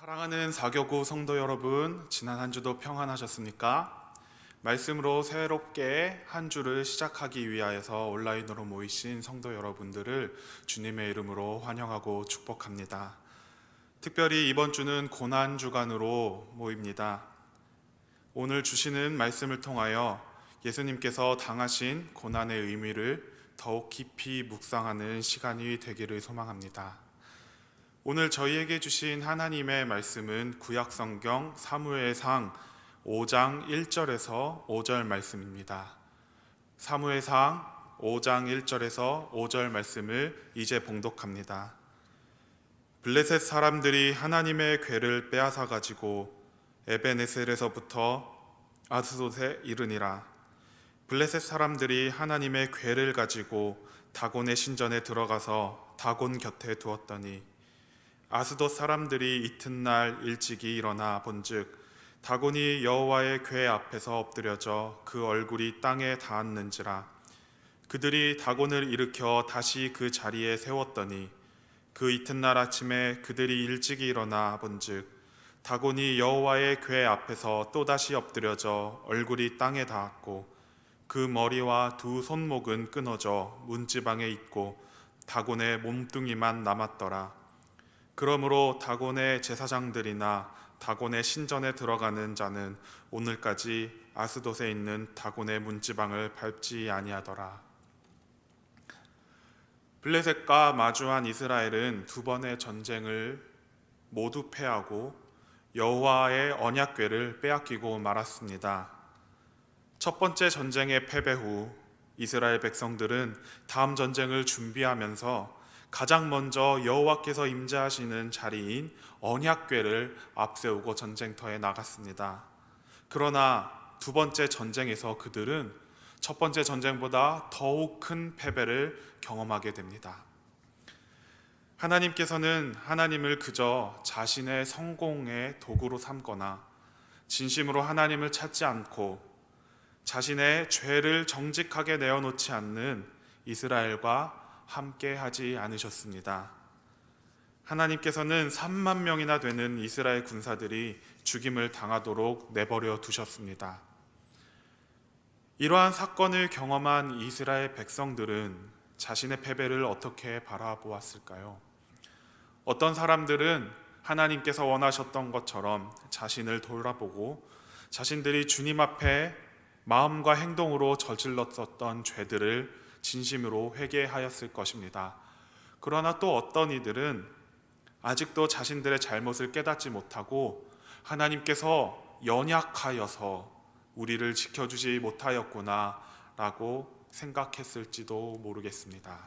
사랑하는 사교구 성도 여러분, 지난 한 주도 평안하셨습니까? 말씀으로 새롭게 한 주를 시작하기 위하여서 온라인으로 모이신 성도 여러분들을 주님의 이름으로 환영하고 축복합니다. 특별히 이번 주는 고난 주간으로 모입니다. 오늘 주시는 말씀을 통하여 예수님께서 당하신 고난의 의미를 더욱 깊이 묵상하는 시간이 되기를 소망합니다. 오늘 저희에게 주신 하나님의 말씀은 구약성경 사무엘상 5장 1절에서 5절 말씀입니다. 사무엘상 5장 1절에서 5절 말씀을 이제 봉독합니다. 블레셋 사람들이 하나님의 궤를 빼앗아 가지고 에베네셀에서부터 아스돗에 이르니라. 블레셋 사람들이 하나님의 궤를 가지고 다곤의 신전에 들어가서 다곤 곁에 두었더니 아스돗 사람들이 이튿날 일찍이 일어나 본즉 다곤이 여호와의 궤 앞에서 엎드려져 그 얼굴이 땅에 닿았는지라. 그들이 다곤을 일으켜 다시 그 자리에 세웠더니 그 이튿날 아침에 그들이 일찍이 일어나 본즉 다곤이 여호와의 궤 앞에서 또다시 엎드려져 얼굴이 땅에 닿았고 그 머리와 두 손목은 끊어져 문지방에 있고 다곤의 몸뚱이만 남았더라. 그러므로 다곤의 제사장들이나 다곤의 신전에 들어가는 자는 오늘까지 아스돗에 있는 다곤의 문지방을 밟지 아니하더라. 블레셋과 마주한 이스라엘은 두 번의 전쟁을 모두 패하고 여호와의 언약궤를 빼앗기고 말았습니다. 첫 번째 전쟁의 패배 후 이스라엘 백성들은 다음 전쟁을 준비하면서 가장 먼저 여호와께서 임재하시는 자리인 언약궤를 앞세우고 전쟁터에 나갔습니다. 그러나 두 번째 전쟁에서 그들은 첫 번째 전쟁보다 더욱 큰 패배를 경험하게 됩니다. 하나님께서는 하나님을 그저 자신의 성공의 도구로 삼거나 진심으로 하나님을 찾지 않고 자신의 죄를 정직하게 내어놓지 않는 이스라엘과 함께 하지 않으셨습니다. 하나님께서는 3만 명이나 되는 이스라엘 군사들이 죽임을 당하도록 내버려 두셨습니다. 이러한 사건을 경험한 이스라엘 백성들은 자신의 패배를 어떻게 바라보았을까요? 어떤 사람들은 하나님께서 원하셨던 것처럼 자신을 돌아보고 자신들이 주님 앞에 마음과 행동으로 저질렀었던 죄들을 진심으로 회개하였을 것입니다. 그러나 또 어떤 이들은 아직도 자신들의 잘못을 깨닫지 못하고 하나님께서 연약하여서 우리를 지켜주지 못하였구나 라고 생각했을지도 모르겠습니다.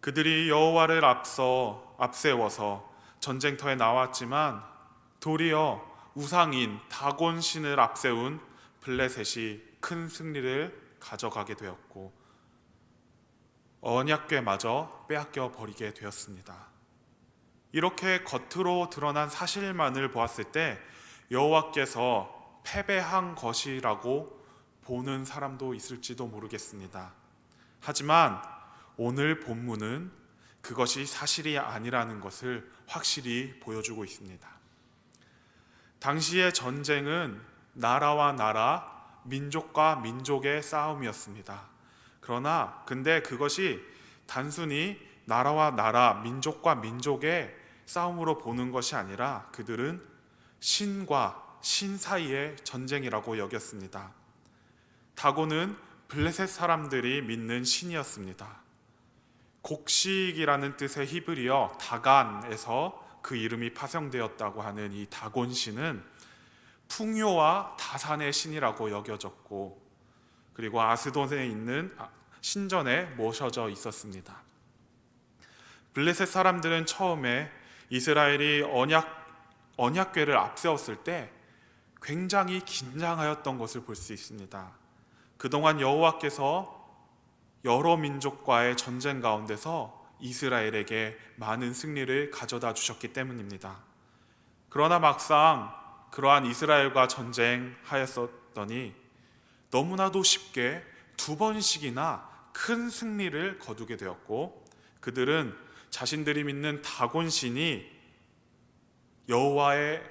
그들이 여호와를 앞세워서 전쟁터에 나왔지만 도리어 우상인 다곤 신을 앞세운 블레셋이 큰 승리를 가져가게 되었고 언약궤마저 빼앗겨 버리게 되었습니다. 이렇게 겉으로 드러난 사실만을 보았을 때 여호와께서 패배한 것이라고 보는 사람도 있을지도 모르겠습니다. 하지만 오늘 본문은 그것이 사실이 아니라는 것을 확실히 보여주고 있습니다. 당시의 전쟁은 나라와 나라, 민족과 민족의 싸움이었습니다. 근데 그것이 단순히 나라와 나라, 민족과 민족의 싸움으로 보는 것이 아니라 그들은 신과 신 사이의 전쟁이라고 여겼습니다. 다곤은 블레셋 사람들이 믿는 신이었습니다. 곡식이라는 뜻의 히브리어 다간에서 그 이름이 파생되었다고 하는 이 다곤 신은 풍요와 다산의 신이라고 여겨졌고 그리고 아스돗에 있는 신전에 모셔져 있었습니다. 블레셋 사람들은 처음에 이스라엘이 언약궤를 앞세웠을 때 굉장히 긴장하였던 것을 볼 수 있습니다. 그동안 여호와께서 여러 민족과의 전쟁 가운데서 이스라엘에게 많은 승리를 가져다 주셨기 때문입니다. 그러나 막상 그러한 이스라엘과 전쟁하였더니 너무나도 쉽게 두 번씩이나 큰 승리를 거두게 되었고 그들은 자신들이 믿는 다곤신이 여호와와의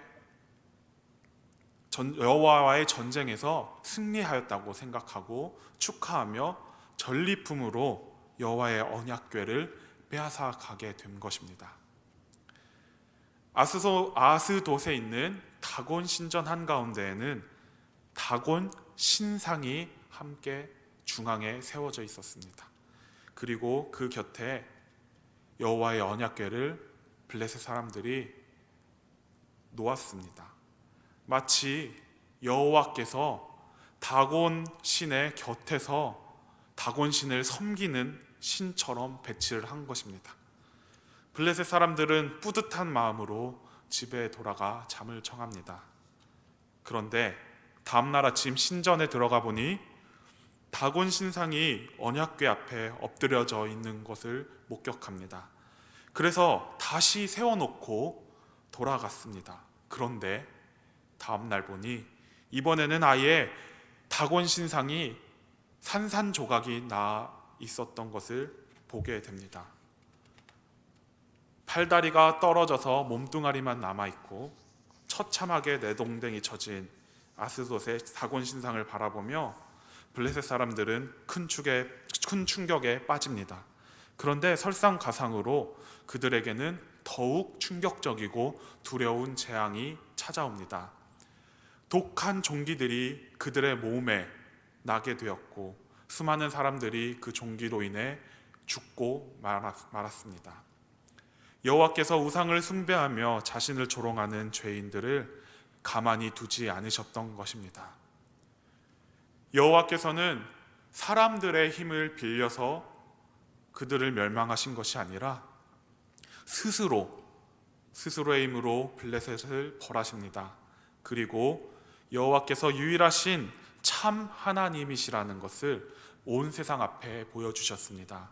전쟁에서 승리하였다고 생각하고 축하하며 전리품으로 여호와의 언약궤를 빼앗아 가게 된 것입니다. 아스돗에 있는 다곤 신전 한가운데에는 다곤 신상이 함께 중앙에 세워져 있었습니다. 그리고 그 곁에 여호와의 언약궤를 블레셋 사람들이 놓았습니다. 마치 여호와께서 다곤 신의 곁에서 다곤 신을 섬기는 신처럼 배치를 한 것입니다. 블레셋 사람들은 뿌듯한 마음으로 집에 돌아가 잠을 청합니다. 그런데 다음날 아침 신전에 들어가 보니 다곤 신상이 언약궤 앞에 엎드려져 있는 것을 목격합니다. 그래서 다시 세워놓고 돌아갔습니다. 그런데 다음날 보니 이번에는 아예 다곤 신상이 산산조각이 나 있었던 것을 보게 됩니다. 팔다리가 떨어져서 몸뚱아리만 남아있고 처참하게 내동댕이 쳐진 아스돗의 다곤 신상을 바라보며 블레셋 사람들은 큰 충격에 빠집니다. 그런데 설상가상으로 그들에게는 더욱 충격적이고 두려운 재앙이 찾아옵니다. 독한 종기들이 그들의 몸에 나게 되었고 수많은 사람들이 그 종기로 인해 죽고 말았습니다. 여호와께서 우상을 숭배하며 자신을 조롱하는 죄인들을 가만히 두지 않으셨던 것입니다. 여호와께서는 사람들의 힘을 빌려서 그들을 멸망하신 것이 아니라 스스로의 힘으로 블레셋을 벌하십니다. 그리고 여호와께서 유일하신 참 하나님이시라는 것을 온 세상 앞에 보여주셨습니다.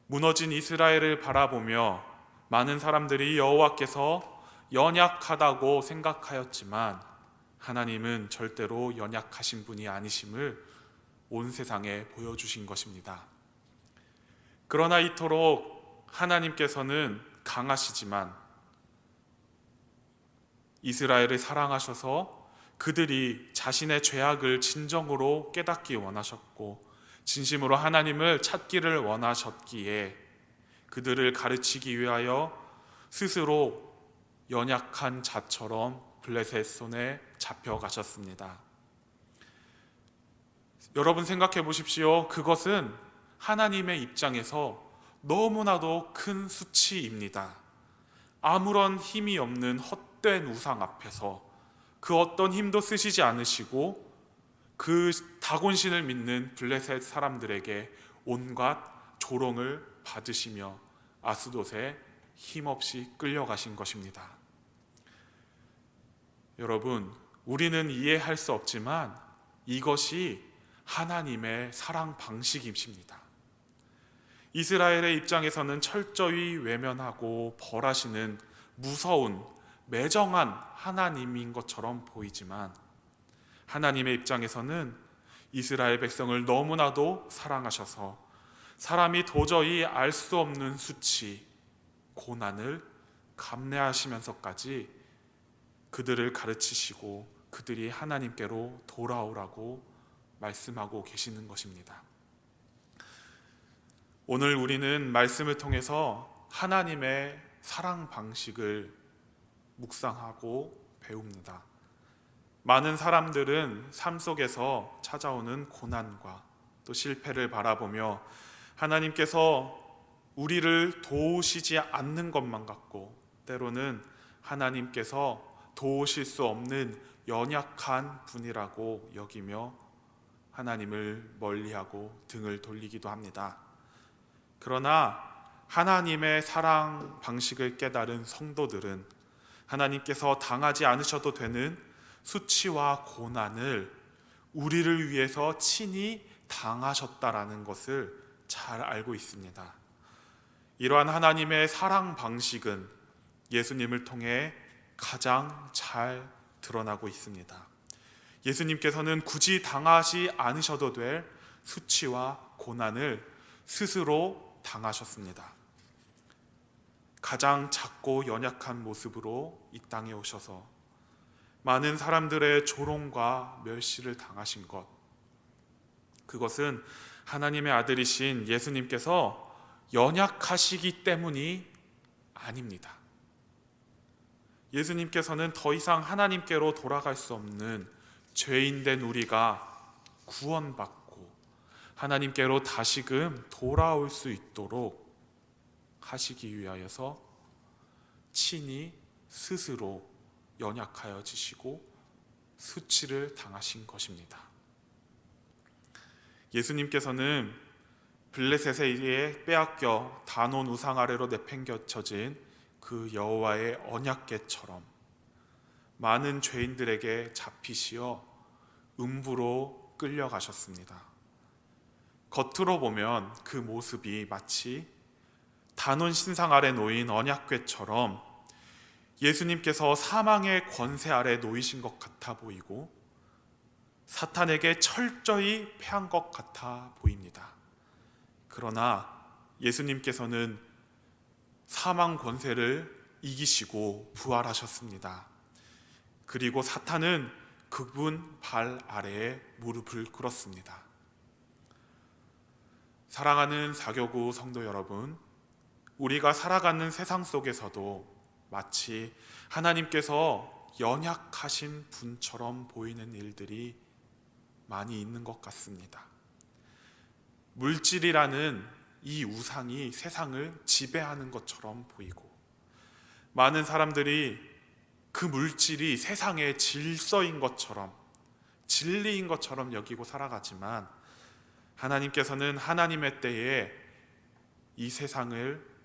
무너진 이스라엘을 바라보며 많은 사람들이 여호와께서 연약하다고 생각하였지만 하나님은 절대로 연약하신 분이 아니심을 온 세상에 보여주신 것입니다. 그러나 이토록 하나님께서는 강하시지만 이스라엘을 사랑하셔서 그들이 자신의 죄악을 진정으로 깨닫기 원하셨고 진심으로 하나님을 찾기를 원하셨기에 그들을 가르치기 위하여 스스로 연약한 자처럼 블레셋 손에 잡혀가셨습니다. 여러분 생각해 보십시오. 그것은 하나님의 입장에서 너무나도 큰 수치입니다. 아무런 힘이 없는 헛된 우상 앞에서 그 어떤 힘도 쓰시지 않으시고 그 다곤신을 믿는 블레셋 사람들에게 온갖 조롱을 받으시며 아스돗에 힘없이 끌려가신 것입니다. 여러분, 우리는 이해할 수 없지만 이것이 하나님의 사랑 방식이십니다. 이스라엘의 입장에서는 철저히 외면하고 벌하시는 무서운 매정한 하나님인 것처럼 보이지만 하나님의 입장에서는 이스라엘 백성을 너무나도 사랑하셔서 사람이 도저히 알 수 없는 수치, 고난을 감내하시면서까지 그들을 가르치시고 그들이 하나님께로 돌아오라고 말씀하고 계시는 것입니다. 오늘 우리는 말씀을 통해서 하나님의 사랑 방식을 묵상하고 배웁니다. 많은 사람들은 삶 속에서 찾아오는 고난과 또 실패를 바라보며 하나님께서 우리를 도우시지 않는 것만 같고 때로는 하나님께서 도우실 수 없는 연약한 분이라고 여기며 하나님을 멀리하고 등을 돌리기도 합니다. 그러나 하나님의 사랑 방식을 깨달은 성도들은 하나님께서 당하지 않으셔도 되는 수치와 고난을 우리를 위해서 친히 당하셨다라는 것을 잘 알고 있습니다. 이러한 하나님의 사랑 방식은 예수님을 통해 가장 잘 드러나고 있습니다. 예수님께서는 굳이 당하지 않으셔도 될 수치와 고난을 스스로 당하셨습니다. 가장 작고 연약한 모습으로 이 땅에 오셔서 많은 사람들의 조롱과 멸시를 당하신 것, 그것은 하나님의 아들이신 예수님께서 연약하시기 때문이 아닙니다. 예수님께서는 더 이상 하나님께로 돌아갈 수 없는 죄인된 우리가 구원받고 하나님께로 다시금 돌아올 수 있도록 하시기 위하여서 친히 스스로 연약하여 지시고 수치를 당하신 것입니다. 예수님께서는 블레셋에 의해 빼앗겨 다논 우상 아래로 내팽겨쳐진 그 여호와의 언약궤처럼 많은 죄인들에게 잡히시어 음부로 끌려가셨습니다. 겉으로 보면 그 모습이 마치 다논 신상 아래 놓인 언약궤처럼 예수님께서 사망의 권세 아래 놓이신 것 같아 보이고 사탄에게 철저히 패한 것 같아 보입니다. 그러나 예수님께서는 사망 권세를 이기시고 부활하셨습니다. 그리고 사탄은 그분 발 아래에 무릎을 꿇었습니다. 사랑하는 사교구 성도 여러분, 우리가 살아가는 세상 속에서도 마치 하나님께서 연약하신 분처럼 보이는 일들이 많이 있는 것 같습니다. 물질이라는 이 우상이 세상을 지배하는 것처럼 보이고 많은 사람들이 그 물질이 세상의 질서인 것처럼 진리인 것처럼 여기고 살아가지만 하나님께서는 하나님의 때에 이 세상을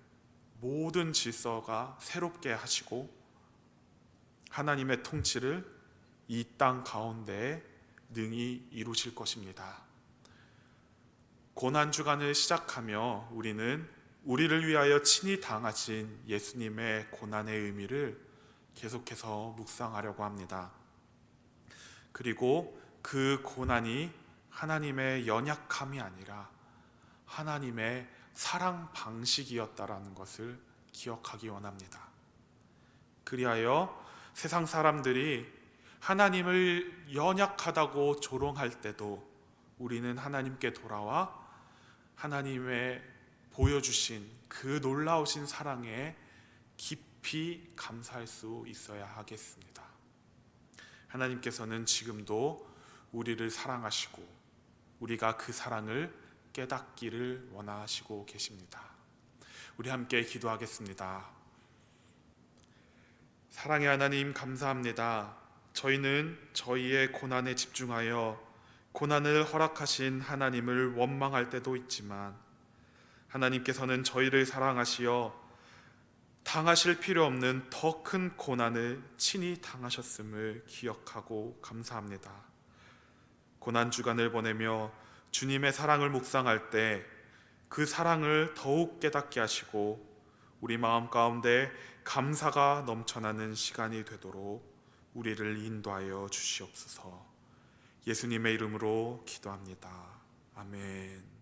모든 질서가 새롭게 하시고 하나님의 통치를 이 땅 가운데에 능히 이루실 것입니다. 고난주간을 시작하며 우리는 우리를 위하여 친히 당하신 예수님의 고난의 의미를 계속해서 묵상하려고 합니다. 그리고 그 고난이 하나님의 연약함이 아니라 하나님의 사랑 방식이었다라는 것을 기억하기 원합니다. 그리하여 세상 사람들이 하나님을 연약하다고 조롱할 때도 우리는 하나님께 돌아와 하나님의 보여주신 그 놀라우신 사랑에 깊이 감사할 수 있어야 하겠습니다. 하나님께서는 지금도 우리를 사랑하시고 우리가 그 사랑을 깨닫기를 원하시고 계십니다. 우리 함께 기도하겠습니다. 사랑의 하나님, 감사합니다. 저희는 저희의 고난에 집중하여 고난을 허락하신 하나님을 원망할 때도 있지만 하나님께서는 저희를 사랑하시어 당하실 필요 없는 더 큰 고난을 친히 당하셨음을 기억하고 감사합니다. 고난주간을 보내며 주님의 사랑을 묵상할 때 그 사랑을 더욱 깨닫게 하시고 우리 마음 가운데 감사가 넘쳐나는 시간이 되도록 우리를 인도하여 주시옵소서. 예수님의 이름으로 기도합니다. 아멘.